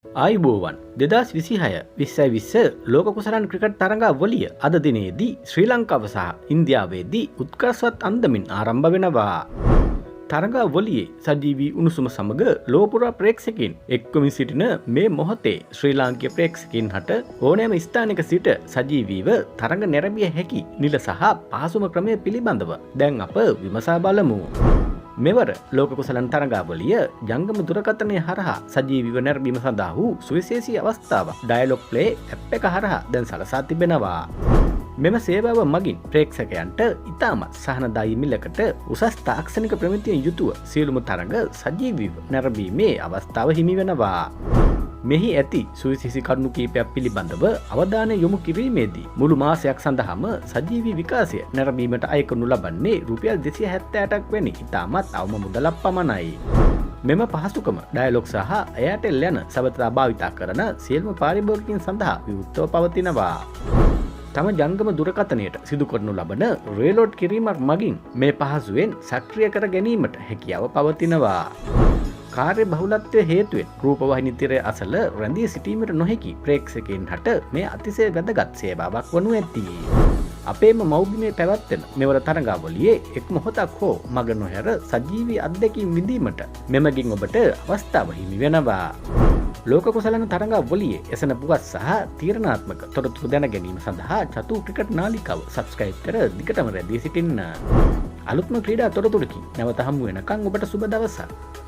ආයුබෝවන් 2026 ලෝක කුසලන් ක්‍රිකට් තරඟාවලිය අද දිනේදී ශ්‍රී ලංකාව සහ ඉන්දියාවේදී උත්කර්ෂවත් අන්දමින් ආරම්භ වෙනවා. තරඟාවලියේ සජීවී උණුසුම සමග ලෝපුරා ප්‍රේක්ෂකයින් එක්වමින් සිටින මේ මොහොතේ ශ්‍රී ලාංකීය ප්‍රේක්ෂකයින් හට ඕනෑම ස්ථානයක සිට සජීවීව තරඟ නැරඹිය හැකි නිල සහ පහසුම ක්‍රමය පිළිබඳව දැන් අප විමසා බලමු. මෙවර ලෝක කුසලන් තරඟාවලිය ජංගම දුරකථනය හරහා සජීවීව නැරඹීම සඳහා වූ සුවිශේෂී අවස්ථාවක් ඩයලොග් ප්ලේ ඇප් එක හරහා දැන් සලසා තිබෙනවා. මෙම සේවාව මගින් ප්‍රේක්ෂකයන්ට ඉතාමත් සහනදායී මිලකට උසස් තාක්ෂණික ප්‍රමිතියෙන් යුතුව සියලුම තරඟ සජීවීව නැරඹීමේ අවස්ථාව හිමි වෙනවා. මෙහි ඇති සුවිශේෂී කරුණු කීපයක් පිළිබඳව අවධානය යොමු කිරීමේදී මුළු මාසයක් සඳහාම සජීවී විකාශය නැරඹීමට අය කරනු ලබන්නේ රුපියල් 278ක් වැනි ඉතාමත් අවම මුදලක් පමණයි. මෙම පහසුකම ඩයලොග් සහ එයාටෙල් යන සබඳතා භාවිතා කරන සියලුම පාරිභෝගිකයන් සඳහා විවෘතව පවතිනවා. තම ජංගම දුරකථනයට සිදු කරනු ලබන රේලෝඩ් කිරීමක් මගින් මේ පහසුවෙන් සක්‍රිය කර ගැනීමට හැකියාව පවතිනවා. කාර්ය බහුලත්වය හේතුවෙන් රූපවාහිනී තිරය අසල රැඳී සිටීමට නොහැකි ප්‍රේක්ෂකයන් හට මේ අතිශය වැදගත් සේවාවක් වනු ඇති. අපේම මව්බිමේ පැවැත්වෙන මෙවර තරඟාවලියේ එක් මොහොතක් හෝ මග නොහැර සජීවී අත්දැකීම් විඳීමට මෙමගින් ඔබට අවස්ථාව හිමි වෙනවා. ලෝක කුසලන තරඟාවලියේ එසන පුවත් සහ තීරණාත්මක තොරතුරු දැන ගැනීම සඳහා චතු ක්‍රිකට් නාලිකාව සබ්ස්ක්‍රයිබ් කර දිගටම රැඳී සිටින්න. අලුත්ම ක්‍රීඩා තොරතුරකින් නැවත හමු වෙනකන් ඔබට සුබ දවසක්.